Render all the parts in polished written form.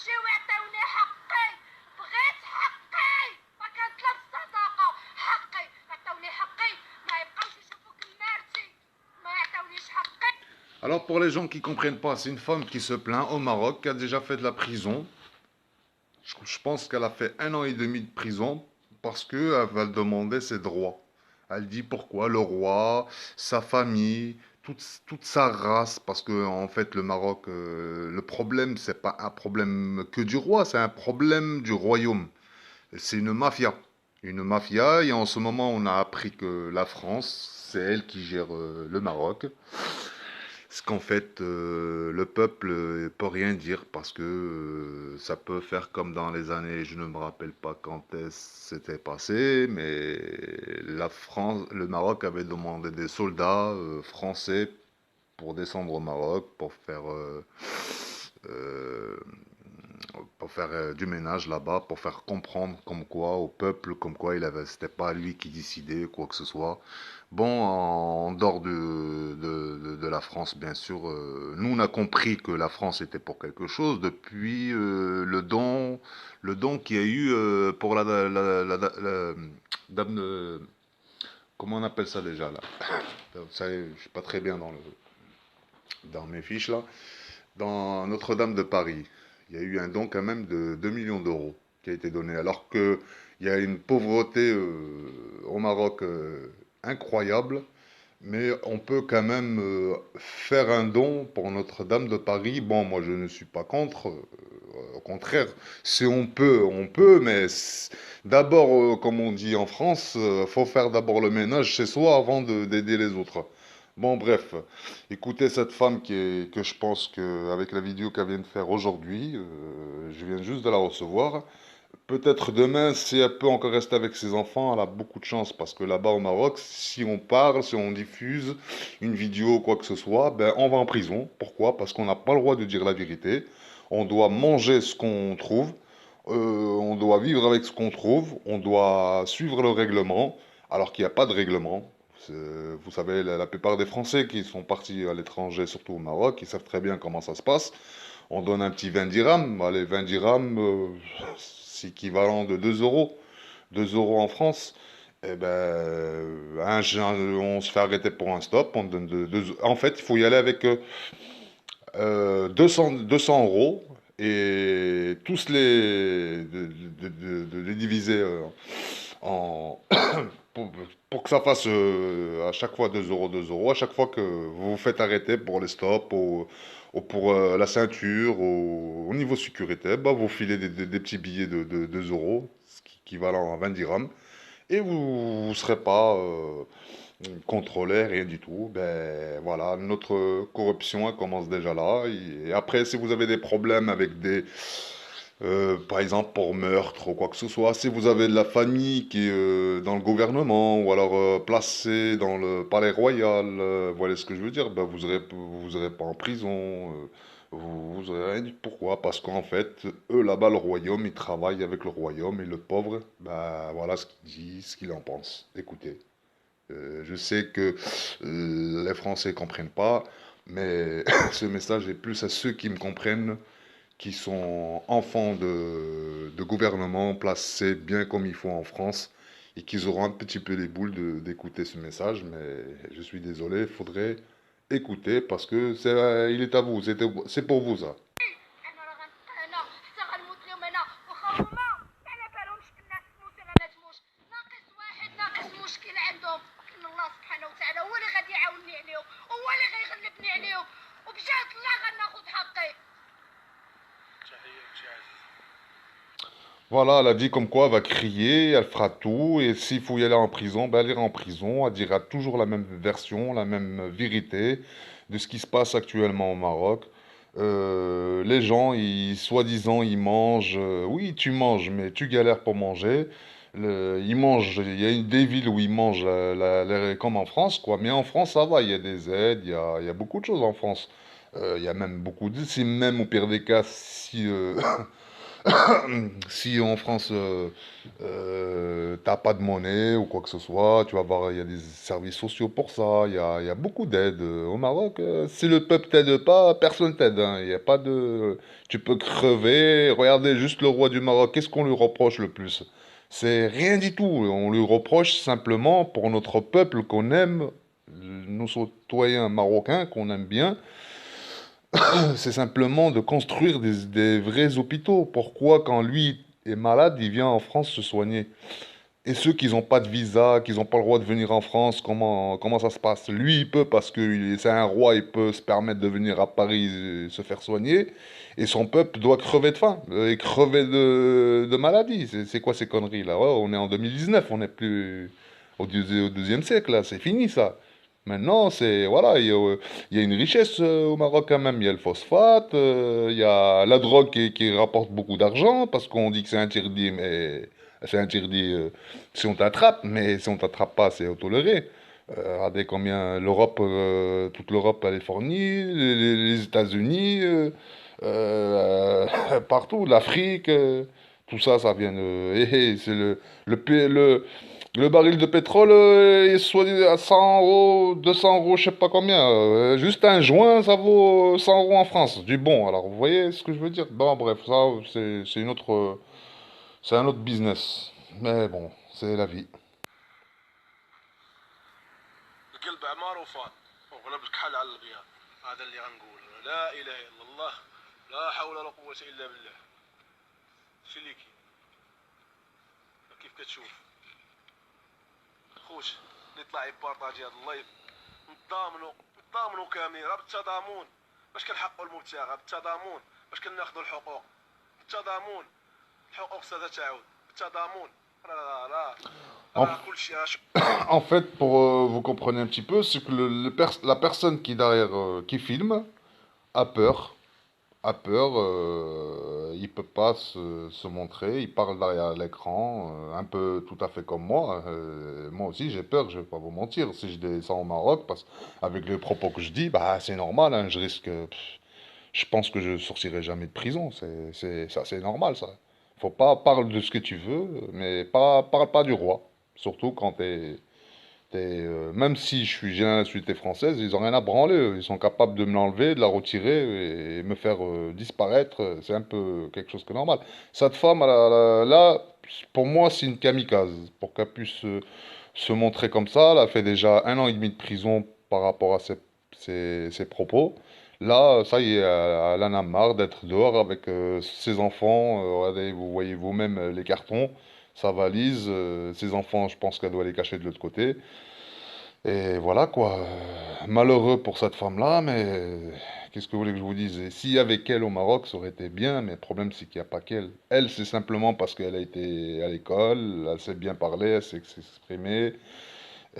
جاو عطاوني حقي، بغيت حقي، ما كانت لا الصداقة، حقي، عطاوني حقي، ما يبقاوش يشوفوا كمارتي، ما يعطاونيش حقي. Alors pour les gens qui ne comprennent pas, c'est une femme qui se plaint au Maroc, qui a déjà fait de la prison. Je pense qu'elle a fait 1 an et demi de prison parce qu'elle va demander ses droits. Elle dit pourquoi le roi, sa famille, toute sa race, parce que en fait le Maroc, le problème c'est pas un problème que du roi, c'est un problème du royaume. C'est une mafia. Une mafia, et en ce moment on a appris que la France, c'est elle qui gère le Maroc. Ce qu'en fait, le peuple peut rien dire parce que ça peut faire comme dans les années, je ne me rappelle pas quand c'était passé, mais la France, le Maroc avait demandé des soldats français pour descendre au Maroc euh, pour faire du ménage là-bas, pour faire comprendre comme quoi au peuple, comme quoi c'était pas lui qui décidait quoi que ce soit. Bon, en dehors de la France, bien sûr, nous on a compris que la France était pour quelque chose depuis le don qu'il y a eu pour la dame de, comment on appelle ça déjà là? Ça, je suis pas très bien dans mes fiches là. Dans Notre-Dame de Paris, il y a eu un don quand même de 2 millions d'euros qui a été donné, alors qu'il y a une pauvreté au Maroc incroyable, mais on peut quand même faire un don pour Notre-Dame de Paris. Bon, moi je ne suis pas contre, au contraire, si on peut, mais d'abord, comme on dit en France, faut faire d'abord le ménage chez soi avant d'aider les autres. Bon, bref, écoutez cette femme que je pense qu'avec la vidéo qu'elle vient de faire aujourd'hui, je viens juste de la recevoir. Peut-être demain, si elle peut encore rester avec ses enfants, elle a beaucoup de chance parce que là-bas au Maroc, si on parle, si on diffuse une vidéo ou quoi que ce soit, ben on va en prison. Pourquoi? Parce qu'on n'a pas le droit de dire la vérité. On doit manger ce qu'on trouve, on doit vivre avec ce qu'on trouve, on doit suivre le règlement, alors qu'il n'y a pas de règlement. Vous savez, la plupart des Français qui sont partis à l'étranger, surtout au Maroc, ils savent très bien comment ça se passe. On donne un petit 20 dirhams. Allez, 20 dirhams, c'est équivalent de 2 euros. 2 euros en France. Eh ben, on se fait arrêter pour un stop. On donne en fait, il faut y aller avec 200 euros et tous de les diviser en, pour que ça fasse à chaque fois 2 euros, 2 euros. À chaque fois que vous vous faites arrêter pour les stops, ou pour la ceinture, au niveau sécurité, bah, vous filez des petits billets de 2 euros, ce qui équivalent à 20 dirhams, et vous ne serez pas contrôlé, rien du tout. Ben voilà, notre corruption elle commence déjà là. Et après, si vous avez des problèmes avec par exemple pour meurtre ou quoi que ce soit, si vous avez de la famille qui est dans le gouvernement ou alors placée dans le palais royal, voilà ce que je veux dire, ben vous aurez pas en prison, vous aurez rien dit. Pourquoi? Parce qu'en fait, eux là-bas, le royaume, ils travaillent avec le royaume et le pauvre, ben voilà ce qu'il dit, ce qu'il en pense. Écoutez. Je sais que les Français comprennent pas, mais ce message est plus à ceux qui me comprennent, qui sont enfants de gouvernement placés bien comme il faut en France et qui auront un petit peu les boules d'écouter ce message. Mais je suis désolé, il faudrait écouter parce que il est à vous, c'est pour vous ça. انا راه انا حتى غنموت اليوم انا، واخا هما ما على بالهمش بالناس تموت ولا ما تموتش، ناقص واحد ناقص مشكل عندهم، لكن الله سبحانه وتعالى هو اللي غادي يعاونني عليهم، هو اللي غيغلبني عليهم، وبجهة الله غناخذ حقي. Voilà, elle a dit comme quoi elle va crier, elle fera tout, et s'il faut y aller en prison, ben elle ira en prison, elle dira toujours la même version, la même vérité de ce qui se passe actuellement au Maroc. Les gens, soi-disant, ils mangent. Oui, tu manges, mais tu galères pour manger. Ils mangent. Il y a des villes où ils mangent comme en France, quoi. Mais en France, ça va. Il y a des aides. Il y a beaucoup de choses en France. Il y a même beaucoup de. Si même au pire des cas, si Si en France, t'as pas de monnaie ou quoi que ce soit, tu vas voir, il y a des services sociaux pour ça, il y a beaucoup d'aides. Au Maroc, si le peuple t'aide pas, personne t'aide, hein. Il y a pas de... Tu peux crever. Regardez juste le roi du Maroc, qu'est-ce qu'on lui reproche le plus? C'est rien du tout. On lui reproche simplement pour notre peuple qu'on aime, nos citoyens marocains qu'on aime bien, c'est simplement de construire des vrais hôpitaux. Pourquoi, quand lui est malade, il vient en France se soigner? Et ceux qui n'ont pas de visa, qui n'ont pas le droit de venir en France, comment ça se passe? Lui, il peut parce que c'est un roi, il peut se permettre de venir à Paris se faire soigner. Et son peuple doit crever de faim et crever de maladie. C'est quoi ces conneries là? Ouais, on est en 2019, on n'est plus au deuxième siècle là, c'est fini ça. Maintenant, c'est voilà, il y a une richesse au Maroc quand même. Il y a le phosphate, il y a la drogue qui rapporte beaucoup d'argent parce qu'on dit que c'est interdit, mais c'est interdit si on t'attrape, mais si on t'attrape pas, c'est toléré. Regardez combien l'Europe, toute l'Europe, Californie, les États-Unis, partout, l'Afrique, tout ça, ça vient de. C'est le baril de pétrole est soit à 100 euros, 200 euros, je sais pas combien. Juste un joint, ça vaut 100 euros en France. Du bon, alors vous voyez ce que je veux dire? Bon, bref, ça, c'est une autre. C'est un autre business. Mais bon, c'est la vie. القلب عمار وفاض وغلب الكحل على الابيض. هذا اللي غنقول. لا اله الا الله. لا حول ولا قوه الا بالله. شليكي كيف كتشوف خوش اللي طلع يبارطاجي هذا اللايف نتضامنوا كاملين راه بالتضامن باش كنحققوا المبتغى بالتضامن باش كناخذوا الحقوق بالتضامن الحقوق ستتعاود بالتضامن لا En, راه كلشي راه en fait, pour vous comprenez un petit peu, c'est que la personne qui derrière, qui filme, a peur. A peur, il peut pas se montrer, il parle derrière l'écran, un peu tout à fait comme moi. Moi aussi j'ai peur, je vais pas vous mentir. Si je descends au Maroc, parce avec les propos que je dis, bah c'est normal, hein, je risque, je pense que je sortirai jamais de prison. Ça, c'est normal ça. Faut pas parler de ce que tu veux, mais parle pas du roi. Surtout quand même si je suis j'ai la nationalité française, ils ont rien à branler, eux. Ils sont capables de me l'enlever, de la retirer et me faire disparaître. C'est un peu quelque chose que normal. Cette femme, là, pour moi, c'est une kamikaze. Pour qu'elle puisse se montrer comme ça, elle a fait déjà 1 an et demi de prison par rapport à ses propos. Là, ça y est, elle en a marre d'être dehors avec ses enfants. Regardez, vous voyez vous-même les cartons, sa valise. Ses enfants, je pense qu'elle doit les cacher de l'autre côté. Et voilà quoi. Malheureux pour cette femme-là, mais qu'est-ce que vous voulez que je vous dise? Et s'il y avait qu'elle au Maroc, ça aurait été bien, mais le problème c'est qu'il n'y a pas qu'elle. Elle, c'est simplement parce qu'elle a été à l'école, elle sait bien parler, elle sait s'exprimer.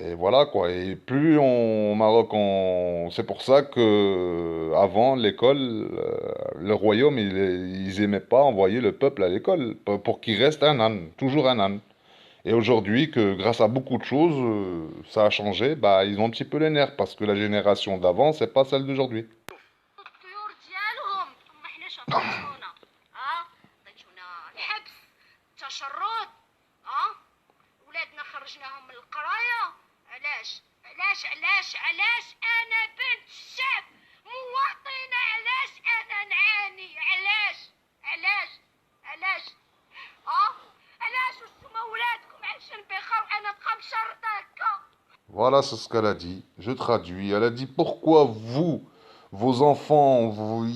Et voilà quoi. Et plus au Maroc, c'est pour ça que avant l'école, le royaume, ils aimaient pas envoyer le peuple à l'école pour qu'il reste un âne, toujours un âne. Et aujourd'hui, que grâce à beaucoup de choses, ça a changé, bah, ils ont un petit peu les nerfs parce que la génération d'avant, c'est pas celle d'aujourd'hui. الطيور ديالهم ما حناش عطيتونا. عطيتونا الحبس، التشرد. ولادنا خرجناهم من القرايه. علاش انا بنت الشعب مواطنه، علاش انا نعاني؟ علاش علاش وانتوما ولادكم عايشين بخير وانا نبقى مشرطه هكا؟ Voilà, c'est ce qu'elle a dit. Je traduis. Elle a dit pourquoi vos enfants,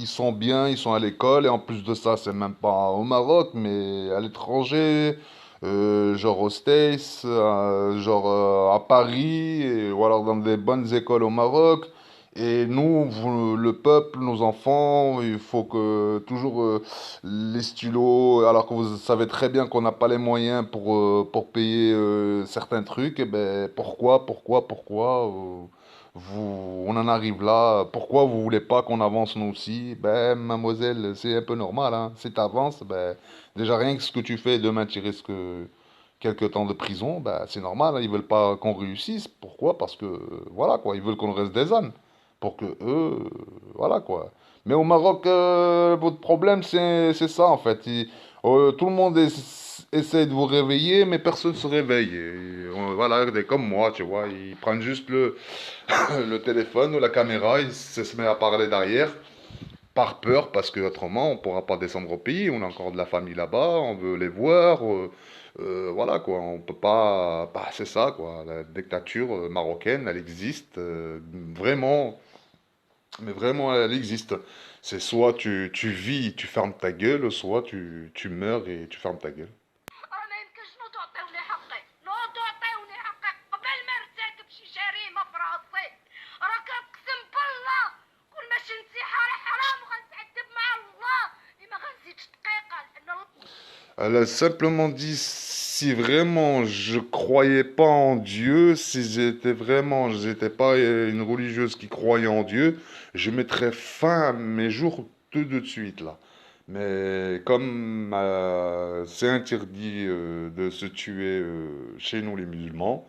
ils sont bien, ils sont à l'école, et en plus de ça, c'est même pas au Maroc, mais à l'étranger, genre aux States, genre à Paris, ou alors dans des bonnes écoles au Maroc. Et nous, le peuple, nos enfants, il faut que toujours les stylos, alors que vous savez très bien qu'on n'a pas les moyens pour payer certains trucs, et ben pourquoi on en arrive là? Pourquoi vous voulez pas qu'on avance nous aussi? Ben, mademoiselle, c'est un peu normal, hein. Si t'avances, ben, déjà rien que ce que tu fais, demain tu risques quelques temps de prison, ben, c'est normal, hein. Ils veulent pas qu'on réussisse. Pourquoi? Parce que, voilà quoi, ils veulent qu'on reste des ânes. Pour que voilà quoi. Mais au Maroc, votre problème, c'est ça en fait. Tout le monde essaie de vous réveiller, mais personne ne se réveille. Voilà, comme moi, tu vois, ils prennent juste le téléphone ou la caméra, ils se mettent à parler derrière, par peur, parce que autrement on ne pourra pas descendre au pays, on a encore de la famille là-bas, on veut les voir, voilà quoi, on peut pas, bah, c'est ça quoi, la dictature marocaine, elle existe, vraiment, mais vraiment elle existe. C'est soit tu vis, tu fermes ta gueule, soit tu meurs et tu fermes ta gueule. راه ما يمكنش نو تعطيوني حقي نو تعطيوني حقي قبل ما ارتكب شي جريمه في راسي راه كنقسم بالله كل ما شي نصيحه راه حرام وغنتعذب مع الله ما غنزيدش دقيقه لان Elle a simplement dit si vraiment je croyais pas en Dieu, si j'étais pas une religieuse qui croyait en Dieu, je mettrais fin à mes jours tout de suite là. Mais comme c'est interdit de se tuer chez nous les musulmans,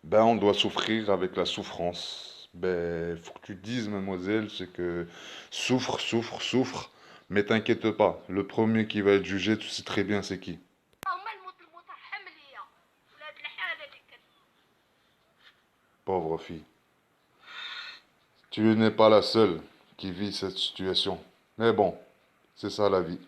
ben on doit souffrir avec la souffrance. Ben faut que tu te dises, mademoiselle, c'est que souffre, souffre, souffre. Mais t'inquiète pas, le premier qui va être jugé, tu sais très bien c'est qui. هما الموت المترحم ليا ولاد الحاله اللي كنت Pauvre fille. Tu n'es pas la seule qui vit cette situation. Mais bon, c'est ça la vie.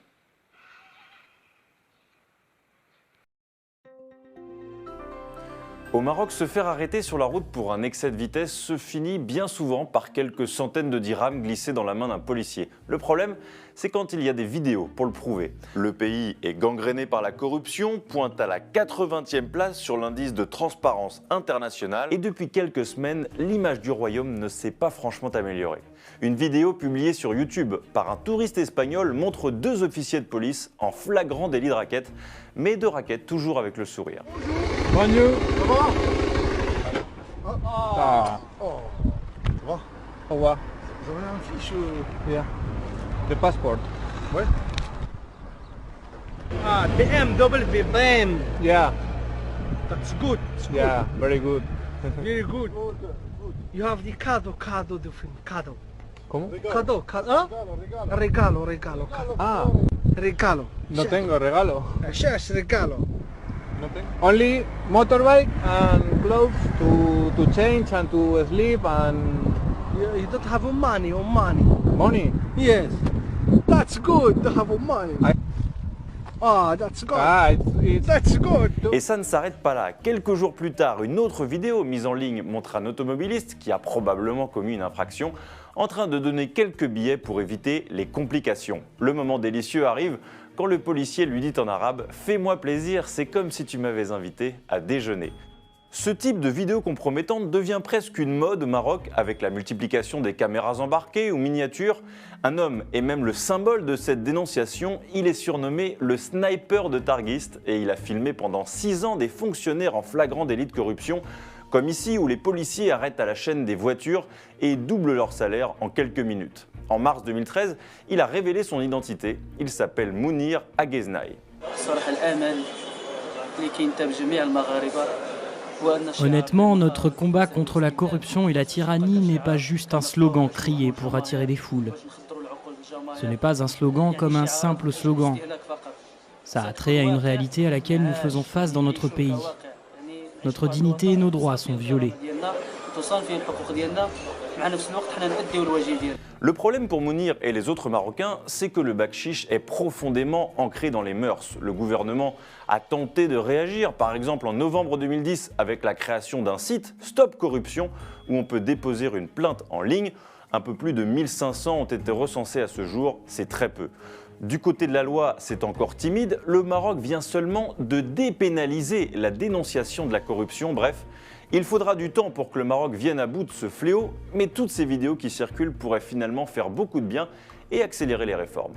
Au Maroc, se faire arrêter sur la route pour un excès de vitesse se finit bien souvent par quelques centaines de dirhams glissés dans la main d'un policier. Le problème, c'est quand il y a des vidéos pour le prouver. Le pays est gangréné par la corruption, pointe à la 80e place sur l'indice de transparence internationale et depuis quelques semaines, l'image du royaume ne s'est pas franchement améliorée. Une vidéo publiée sur YouTube par un touriste espagnol montre deux officiers de police en flagrant délit de raquette, mais de raquette toujours avec le sourire. Bonjour. Ah. Oh. Au revoir. Vous avez un fiche Yeah. The passport. Ouais. Ah, BMW BM. Yeah. That's good. It's Yeah. Very good. good. Very good. You have the cado do film. Cado. ¿Cómo? Cado. ¿Ah? Regalo. Ah, Regalo. no tengo regalo. Yes, regalo. No tengo. Only motorbike and clothes to change and to sleep and You don't have money or money. money. Yes. That's good to have money. I- That's good. Ah, it's That's good. Et ça ne s'arrête pas là. Quelques jours plus tard, une autre vidéo mise en ligne montre un automobiliste qui a probablement commis une infraction en train de donner quelques billets pour éviter les complications. Le moment délicieux arrive quand le policier lui dit en arabe « Fais-moi plaisir, c'est comme si tu m'avais invité à déjeuner ». Ce type de vidéo compromettante devient presque une mode au Maroc avec la multiplication des caméras embarquées ou miniatures. Un homme est même le symbole de cette dénonciation, il est surnommé le sniper de Targuiste et il a filmé pendant 6 ans des fonctionnaires en flagrant délit de corruption, comme ici où les policiers arrêtent à la chaîne des voitures et doublent leur salaire en quelques minutes. En mars 2013, il a révélé son identité, il s'appelle Mounir Agheznaï. Honnêtement, notre combat contre la corruption et la tyrannie n'est pas juste un slogan crié pour attirer des foules. Ce n'est pas un slogan comme un simple slogan. Ça a trait à une réalité à laquelle nous faisons face dans notre pays. Notre dignité et nos droits sont violés. Le problème pour Mounir et les autres Marocains, c'est que le bakchiche est profondément ancré dans les mœurs. Le gouvernement a tenté de réagir, par exemple en novembre 2010 avec la création d'un site Stop Corruption où on peut déposer une plainte en ligne. Un peu plus de 1500 ont été recensés à ce jour, c'est très peu. Du côté de la loi, c'est encore timide. Le Maroc vient seulement de dépénaliser la dénonciation de la corruption. Bref, il faudra du temps pour que le Maroc vienne à bout de ce fléau, mais toutes ces vidéos qui circulent pourraient finalement faire beaucoup de bien et accélérer les réformes.